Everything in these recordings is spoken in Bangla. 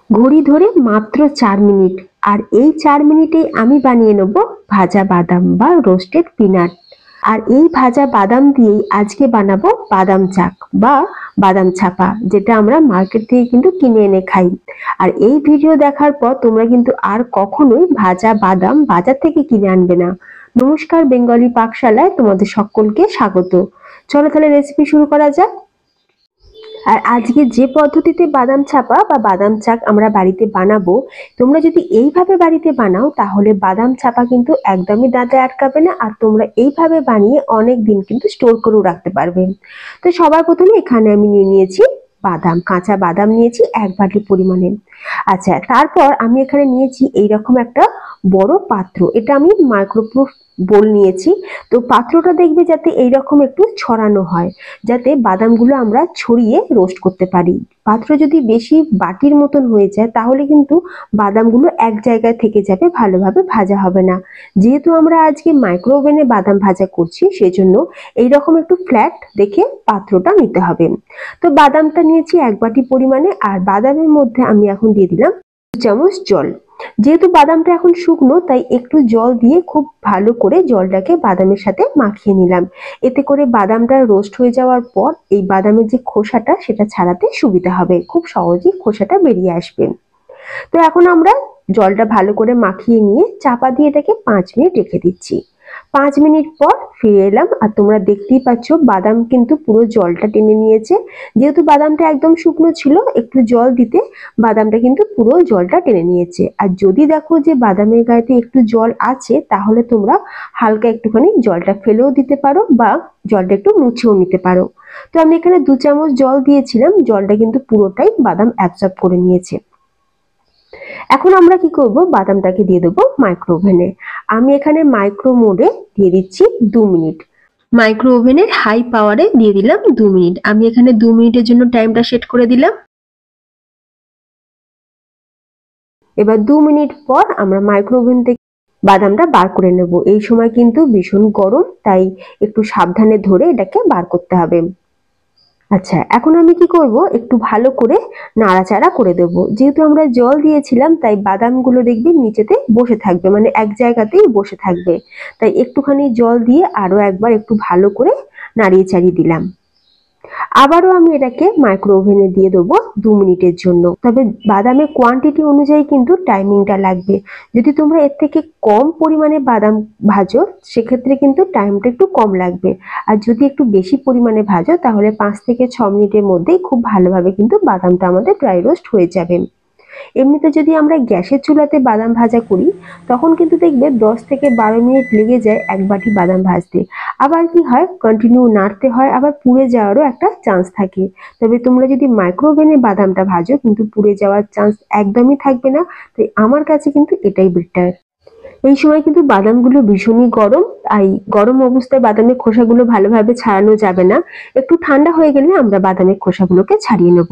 ঘড়ি ধরে মাত্র 4 মিনিট। আর এই 4 মিনিটেই আমি বানিয়ে নেব ভাজা বাদাম বা রোস্টেড পিনাট। আর এই ভাজা বাদাম দিয়েই আজকে বানাবো বাদাম চাক বা বাদাম ছাপা, যেটা আমরা মার্কেট থেকে কিন্তু কিনে এনে খাই। আর এই ভিডিও দেখার পর তোমরা কিন্তু আর কখনোই ভাজা বাদাম বাজার থেকে কিনে আনবে না। নমস্কার, বেঙ্গলি পাকশালায় তোমাদের সকলকে স্বাগত। চলো তাহলে রেসিপি শুরু করা যাক। আর আজকে যে পদ্ধতিতে বাদাম ছাপা বা বাদাম চাক আমরা বাড়িতে বানাবো, তোমরা যদি এইভাবে বাড়িতে বানাও তাহলে বাদাম ছাপা কিন্তু একদমই দাঁতে আটকাবে না, আর তোমরা এইভাবে বানিয়ে অনেক দিন কিন্তু স্টোর করেও রাখতে পারবে। তো সবার প্রথমে এখানে আমি নিয়ে নিয়েছি বাদাম, কাঁচা বাদাম নিয়েছি 1 বাটি পরিমাণে। আচ্ছা, তারপর আমি এখানে নিয়েছি এইরকম একটা বড় পাত্র, এটা আমি মাইক্রোপ্রুফ বোল নিয়েছি। তো পাত্রটা দেখবে যাতে এইরকম একটু ছড়ানো হয়, যাতে বাদামগুলো আমরা ছড়িয়ে রোস্ট করতে পারি। পাত্র যদি বেশি বাটির মতন হয়ে যায় তাহলে কিন্তু বাদামগুলো এক জায়গায় থেকে যাবে, ভালোভাবে ভাজা হবে না। যেহেতু আমরা আজকে মাইক্রো ওভেনে বাদাম ভাজা করছি, সেজন্য এইরকম একটু ফ্ল্যাট দেখে পাত্রটা নিতে হবে। তো বাদামটা নিয়েছি 1 বাটি পরিমাণে, আর বাদামের মধ্যে আমি এখন দিয়ে দিলাম 2 চামচ জল। যেহেতু বাদামটা এখন শুকনো, তাই একটু জল দিয়ে খুব ভালো করে জলটাকে বাদামের সাথে মাখিয়ে নিলাম। এতে করে বাদামটা রোস্ট হয়ে যাওয়ার পর এই বাদামের যে খোসাটা সেটা ছাড়াতে সুবিধা হবে, খুব সহজেই খোসাটা বেরিয়ে আসবে। তো এখন আমরা জলটা ভালো করে মাখিয়ে নিয়ে চাপা দিয়ে এটাকে 5 মিনিট রেখে দিচ্ছি। 5 মিনিট পর ফিরে এলাম, আর তোমরা দেখতেই পাচ্ছ বাদাম কিন্তু পুরো জলটা টেনে নিয়েছে। যেহেতু বাদামটা একদম শুকনো ছিল, একটু জল দিতে বাদামটা কিন্তু পুরো জলটা টেনে নিয়েছে। আর যদি দেখো যে বাদামের গায়েতে একটু জল আছে, তাহলে তোমরা হালকা একটুখানি জলটা ফেলেও দিতে পারো বা জলটা একটু মুছেও নিতে পারো। তো আমি এখানে 2 চামচ জল দিয়েছিলাম, জলটা কিন্তু পুরোটাই বাদাম অ্যাবজর্ব করে নিয়েছে। এখন আমরা কি করব, বাদামটাকে দিয়ে দেবো মাইক্রো ওভেনে। আমি এখানে মাইক্রো মোডে দিয়ে দিচ্ছি 2 মিনিট। মাইক্রো ওভেনের হাই পাওয়ারে দিয়ে দিলাম 2 মিনিট। আমি এখানে 2 মিনিটের জন্য টাইমটা সেট করে দিলাম। এবার 2 মিনিট পর আমরা মাইক্রো ওভেন থেকে বাদামটা বার করে নেব। এই সময় কিন্তু ভীষণ গরম, তাই একটু সাবধানে ধরে এটাকে বার করতে হবে। আচ্ছা, এখন আমি কি করব, একটু ভালো করে নাড়াচাড়া করে দেব। যেহেতু আমরা জল দিয়েছিলাম, তাই বাদামগুলো দেখবে নিচেতে বসে থাকবে, মানে এক জায়গাতেই বসে থাকবে। তাই একটুখানি জল দিয়ে আরো একবার একটু ভালো করে নাড়িয়ে চাড়িয়ে দিলাম। আবারও আমি এটাকে মাইক্রো ওভেনে দিয়ে দেবো 2 মিনিটের জন্য। তবে বাদামের কোয়ান্টিটি অনুযায়ী কিন্তু টাইমিংটা লাগবে। যদি তোমরা এর থেকে কম পরিমাণে বাদাম ভাজো, সেক্ষেত্রে কিন্তু টাইমটা একটু কম লাগবে। আর যদি একটু বেশি পরিমাণে ভাজো, তাহলে 5 থেকে 6 মিনিটের মধ্যেই খুব ভালোভাবে কিন্তু বাদামটা আমাদের ড্রাই রোস্ট হয়ে যাবে। এমনিতে যদি আমরা গ্যাসের চুলাতে বাদাম ভাজা করি, তখন কিন্তু দেখবে 10 থেকে 12 মিনিট লেগে যায় 1 বাটি বাদাম ভাজতে। আবার কি হয়, কন্টিনিউ নাড়তে হয়, আবার পুড়ে যাওয়ারও একটা চান্স থাকে। তবে তোমরা যদি মাইক্রো ওভেনে বাদামটা ভাজো, কিন্তু পুড়ে যাওয়ার চান্স একদমই থাকবে না। তাই আমার কাছে কিন্তু এটাই বেটার। এই সময় কিন্তু বাদামগুলো ভীষণই গরম, তাই গরম অবস্থায় বাদামের খোসাগুলো ভালোভাবে ছাড়ানো যাবে না। একটু ঠান্ডা হয়ে গেলে আমরা বাদামের খোসাগুলোকে ছাড়িয়ে নেব।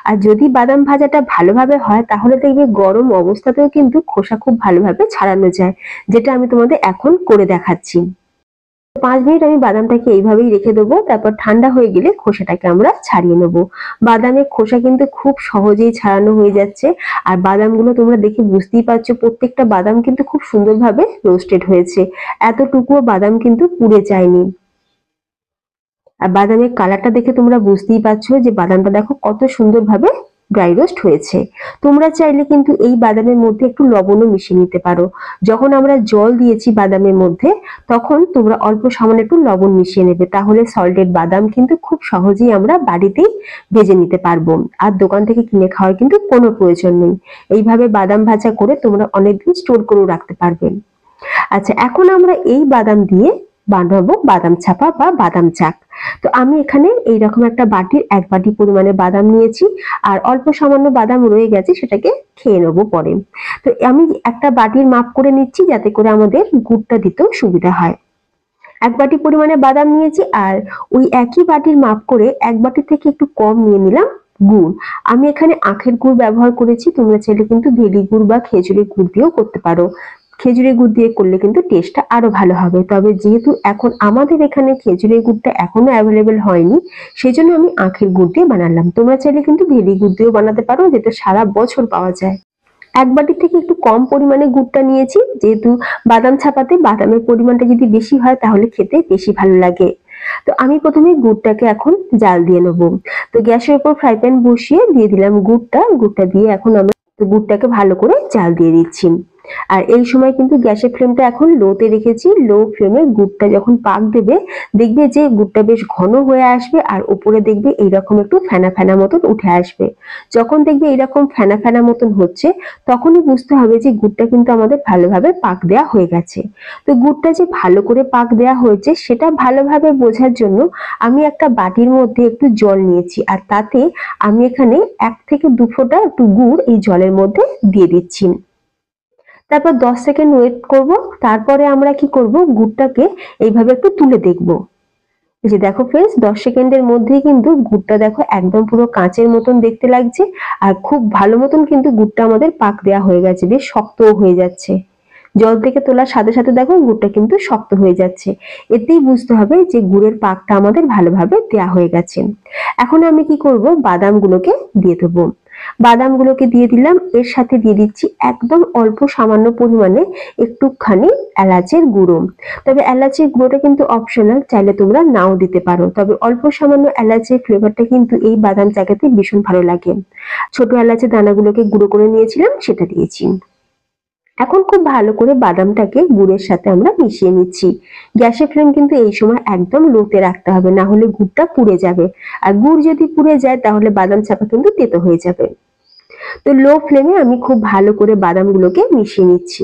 আর যদি বাদাম ভাজাটা ভালোভাবে হয়, তাহলে দেখবে গরম অবস্থাতেও কিন্তু খোসা খুব ভালোভাবে ছাড়ানো যায়, যেটা আমি তোমাদের এখন করে দেখাচ্ছি। 5 মিনিট আমি বাদামটাকে এইভাবেই রেখে দেবো। তারপর ঠান্ডা হয়ে গেলে খোসাটাকে আমরা ছাড়িয়ে নেব। বাদামের খোসা কিন্তু খুব সহজেই ছাড়ানো হয়ে যাচ্ছে। আর বাদামগুলো তোমরা দেখে বুঝতেই পারছো, প্রত্যেকটা বাদাম কিন্তু খুব সুন্দরভাবে রোস্টেড হয়েছে। এতটুকুও বাদাম কিন্তু পুড়ে যায়নি। আর বাদামের কালারটা দেখে তোমরা বুঝতেই পারছো যে বাদামটা দেখো কত সুন্দরভাবে ড্রাই রোস্ট হয়েছে। তোমরা চাইলে কিন্তু এই বাদামের মধ্যে একটু লবণও মিশিয়ে নিতে পারো। যখন আমরা জল দিয়েছি বাদামের মধ্যে, তখন তোমরা অল্প সামান্য একটু লবণ মিশিয়ে নেবে, তাহলে সল্টেড বাদাম কিন্তু খুব সহজেই আমরা বাড়িতেই ভেজে নিতে পারবো। আর দোকান থেকে কিনে খাওয়ার কিন্তু কোনো প্রয়োজন নেই। এইভাবে বাদাম ভাজা করে তোমরা অনেকদিন স্টোর করেও রাখতে পারবে। আচ্ছা, এখন আমরা এই বাদাম দিয়ে বানাবো বাদাম ছাপা বা বাদাম চাক। তো আমি এখানে এইরকম একটা বাটির 1 বাটি পরিমাণে বাদাম নিয়েছি, আর অল্প সামান্য বাদাম রয়ে গেছে, সেটাকে খেয়ে নেবো পরে। তো আমি একটা বাটির মাপ করে নিচ্ছি, যাতে করে আমাদের গুড়টা দিতেও সুবিধা হয়। 1 বাটি পরিমাণে বাদাম নিয়েছি, আর ওই একই বাটির মাপ করে 1 বাটি থেকে একটু কম নিয়ে নিলাম গুড়। আমি এখানে আখের গুড় ব্যবহার করেছি, তোমরা চাইলে কিন্তু ভেলি গুড় বা খেজুরের গুড় দিয়েও করতে পারো। খেজুরের গুড় দিয়ে করলে কিন্তু টেস্টটা আরো ভালো হবে। তবে যেহেতু এখন আমাদের এখানে খেজুরের গুড়টা এখনো অ্যাভেলেবেল হয়নি, সেই জন্য আমি আখের গুড় দিয়ে বানালাম। তোমরা চাইলে কিন্তু ভেলি গুড় দিয়েও বানাতে পারো, যেটা সারা বছর পাওয়া যায়। এক বাটি থেকে একটু কম পরিমাণে গুড়টা নিয়েছি, যেহেতু বাদাম ছাপাতে বাদামের পরিমাণটা যদি বেশি হয় তাহলে খেতে বেশি ভালো লাগে। তো আমি প্রথমে গুড়টাকে এখন জাল দিয়ে নেবো। তো গ্যাসের উপর ফ্রাই প্যান বসিয়ে দিয়ে দিলাম গুড়টা দিয়ে এখন আমরা গুড়টাকে ভালো করে জাল দিয়ে দিচ্ছি। আর এই সময় কিন্তু গ্যাসের ফ্লেমটা এখন লোতে রেখেছি। লো ফ্লেমে গুড়টা যখন পাক দেবে, দেখবে যে গুড়টা বেশ ঘন হয়ে আসবে আর উপরে দেখবে এইরকম একটু ফেনা ফেনা মতন উঠে আসবে। যখন দেখবে এইরকম ফেনা ফেনা মতন হচ্ছে, তখনই বুঝতে হবে যে গুড়টা কিন্তু আমাদের ভালোভাবে পাক দেওয়া হয়ে গেছে। তো গুড়টা যে ভালো করে পাক দেওয়া হয়েছে সেটা ভালোভাবে বোঝার জন্য আমি একটা বাটির মধ্যে একটু জল নিয়েছি, আর তাতে আমি এখানে 1 থেকে 2 ফোঁটা একটু গুড় এই জলের মধ্যে দিয়ে দিচ্ছি। তারপর 10 সেকেন্ড ওয়েট করব। তারপরে আমরা কি করব, গুড়টাকে এইভাবে একটু তুলে দেখব। এই যে দেখো ফ্রেন্ডস, 10 সেকেন্ডের মধ্যেই কিন্তু গুড়টা দেখো একদম পুরো কাঁচের মতন দেখতে লাগছে, আর খুব ভালো মতন কিন্তু গুড়টা আমাদের পাক দেওয়া হয়ে গেছে, বেশ শক্তও হয়ে যাচ্ছে। জল থেকে তোলার সাথে সাথে দেখো গুড়টা কিন্তু শক্ত হয়ে যাচ্ছে। এতেই বুঝতে হবে যে গুড়ের পাকটা আমাদের ভালোভাবে দেওয়া হয়ে গেছে। এখন আমি কি করব, বাদামগুলোকে দিয়ে দেবো। বাদামগুলোকে দিয়ে দিলাম, এর সাথে দিয়ে দিচ্ছি একদম অল্প সামান্য পরিমাণে একটুখানি এলাচের গুঁড়ো। তবে এলাচের গুঁড়োটা কিন্তু অপশনাল, চাইলে তোমরা নাও দিতে পারো। তবে অল্প সামান্য এলাচের ফ্লেভারটা কিন্তু এই বাদাম চাকাতে ভীষণ ভালো লাগে। ছোট এলাচের দানাগুলোকে গুঁড়ো করে নিয়েছিলাম, সেটা দিয়েছি। এখন খুব ভালো করে বাদামটাকে গুড়ের সাথে আমরা মিশিয়ে নিচ্ছি। গ্যাসের ফ্লেম কিন্তু এই সময় একদম লোতে রাখতে হবে, না হলে গুড়টা পুড়ে যাবে। আর গুড় যদি পুড়ে যায় তাহলে বাদাম চাপা কিন্তু তেতো হয়ে যাবে। তো লো ফ্লেমে আমি খুব ভালো করে বাদামগুলোকে মিশিয়ে নিচ্ছি।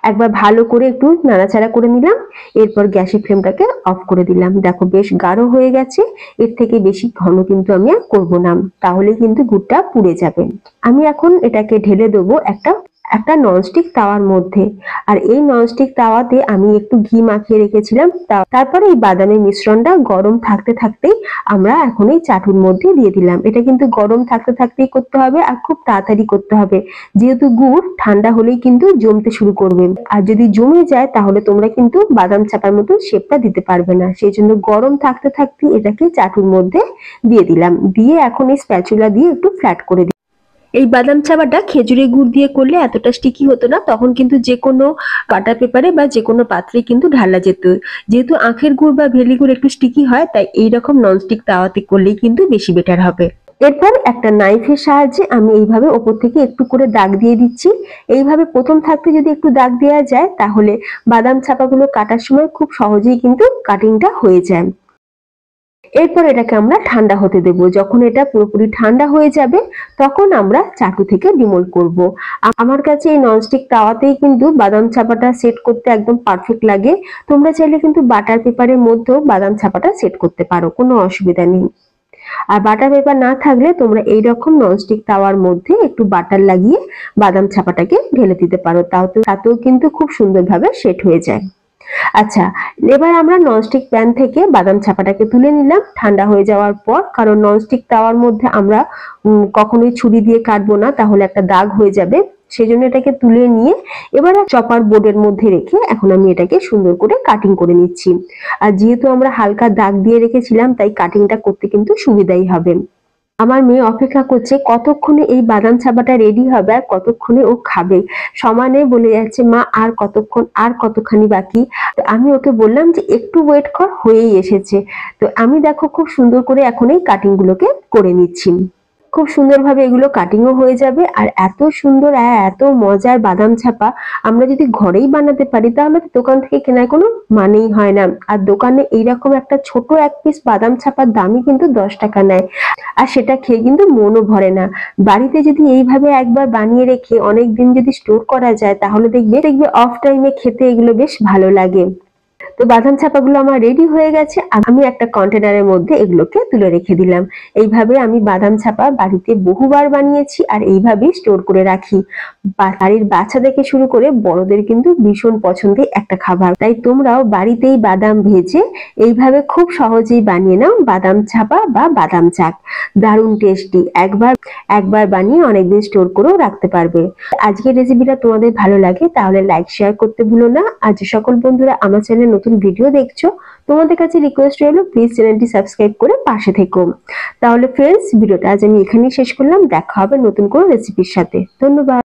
একবার ভালো করে একটু নাড়াচাড়া করে নিলাম, এরপর গ্যাসের ফ্লেমটাকে অফ করে দিলাম। দেখো বেশ গাঢ় হয়ে গেছে, এর থেকে বেশি ঘন কিন্তু আমি আর করবো না, তাহলে কিন্তু গুড়টা পুড়ে যাবে। আমি এখন এটাকে ঢেলে দেবো একটা ননস্টিক তাওয়ার মধ্যে। আর এই ননস্টিক তাওয়াতে আমি একটু ঘি মাখিয়ে রেখেছিলাম। তারপরে এই বাদামের মিশ্রণটা গরম থাকতে থাকতেই আমরা এখন এই চাটুর মধ্যে দিয়ে দিলাম। এটা কিন্তু গরম থাকতে থাকতেই করতে হবে, আর খুব তাড়াতাড়ি করতে হবে, যেহেতু গুড় ঠান্ডা হলেই কিন্তু জমতে শুরু করবে। আর যদি জমে যায় তাহলে তোমরা কিন্তু বাদাম চাপার মতো শেপটা দিতে পারবে না। সেই জন্য গরম থাকতে থাকতে এটাকে চাটুর মধ্যে দিয়ে দিলাম। দিয়ে এখন এই স্প্যাচুলা দিয়ে একটু ফ্ল্যাট করে দিই। এই বাদাম চাবাটা খেজুরের গুড় দিয়ে করলে এতটা স্টিকি হতো না, তখন কিন্তু যে কোনো বাটার পেপারে বা যে কোনো পাত্রে কিন্তু ঢালা যেত। যেহেতু আখের গুড় বা ভেলি গুড় একটু স্টিকি হয়, তাই এইরকম ননস্টিক তাওয়াতে করলেই কিন্তু বেশি বেটার হবে। এরপর একটা নাইফের সাহায্যে আমি এইভাবে ওপর থেকে একটু করে দাগ দিয়ে দিচ্ছি। এইভাবে প্রথম থাকতে যদি একটু দাগ দেওয়া যায় তাহলে বাদাম চাপাগুলো কাটার সময় খুব সহজেই কিন্তু কাটিংটা হয়ে যায়। এরপর এটাকে আমরা ঠান্ডা হতে দেব। যখন এটা পুরোপুরি ঠান্ডা হয়ে যাবে তখন আমরা চাটু থেকে ডিমোল্ড করব। আমার কাছে এই ননস্টিক তাওয়াতেই কিন্তু বাদাম চাপাটা সেট করতে একদম পারফেক্ট লাগে। তোমরা চাইলে কিন্তু বাটার পেপারের মধ্যেও বাদাম চাপাটা সেট করতে পারো, কোনো অসুবিধা নেই। আর বাটার পেপার না থাকলে তোমরা এইরকম ননস্টিক তাওয়ার মধ্যে একটু বাটার লাগিয়ে বাদাম চাপাটাকে ঢেলে দিতে পারো, তাতেও কিন্তু খুব সুন্দরভাবে সেট হয়ে যায়। আচ্ছা, এবার আমরা ননস্টিক প্যান থেকে বাদাম চাপাটাকে তুলে নিলাম ঠান্ডা হয়ে যাওয়ার পর, কারণ ননস্টিক তাওয়ার মধ্যে আমরা কখনোই ছুরি দিয়ে কাটবো না, তাহলে একটা দাগ হয়ে যাবে। সেজন্য এটাকে তুলে নিয়ে এবার চপার বোর্ডের মধ্যে রেখে এখন আমি এটাকে সুন্দর করে কাটিং করে নিচ্ছি। আর যেহেতু আমরা হালকা দাগ দিয়ে রেখেছিলাম, তাই কাটিংটা করতে কিন্তু সুবিধাই হবে। আমার মেয়ে অপেক্ষা করছে কতক্ষণে এই বাদাম চাপাটা রেডি হবে আর কতক্ষণে ও খাবে। সমানে বলে যাচ্ছে, মা আর কতক্ষণ, আর কতখানি বাকি। তো আমি ওকে বললাম যে একটু ওয়েট কর, হয়েই এসেছে। তো আমি দেখো খুব সুন্দর করে এখন এই কাটিং গুলোকে করে নিচ্ছি। খুব সুন্দরভাবে এগুলো কাটিংও হয়ে যাবে। আর এত সুন্দর আর এত মজার বাদাম চাপা আমরা যদি ঘরেই বানাতে পারি তাহলে দোকান থেকে কেনার কোনো মানেই হয় না। আর দোকানে এইরকম একটা ছোট এক পিস বাদাম চাপার দামই কিন্তু 10 টাকা নেয়, আর সেটা খেয়ে কিন্তু মনও ভরে না। বাড়িতে যদি এইভাবে একবার বানিয়ে রেখে অনেক দিন যদি স্টোর করা যায় তাহলে দেখবে অফ টাইমে খেতে এগুলো বেশ ভালো লাগে। তো বাদাম চাপাগুলো আমার রেডি হয়ে গেছে। আমি একটা কন্টেনারের মধ্যে এগুলোকে তুলে রেখে দিলাম। এইভাবে আমি বাদাম চাপা বাড়িতে বহুবার বানিয়েছি আর এইভাবেই স্টোর করে রাখি। বাড়ির বাচ্চা থেকে শুরু করে বড়দের কিন্তু ভীষণ পছন্দের একটা খাবার। তাই তোমরাও বাড়িতেই বাদাম ভেজে এইভাবে খুব সহজেই বানিয়ে নাও বাদাম চাপা বা বাদাম চাক। দারুণ টেস্টি, একবার বানিয়ে অনেকদিন স্টোর করেও রাখতে পারবে। আজকের রেসিপিটা তোমাদের ভালো লাগে তাহলে লাইক শেয়ার করতে ভুলো না। আর যে সকল বন্ধুরা আমার চ্যানেলে নতুন ভিডিও দেখছো, তোমাদের কাছে রিকোয়েস্ট রইলো প্লিজ চ্যানেলটি সাবস্ক্রাইব করে পাশে থেকো। তাহলে ফ্রেন্ডস, ভিডিওটা আজ আমি এখানেই শেষ করলাম। দেখা হবে নতুন কোনো রেসিপির সাথে। ধন্যবাদ।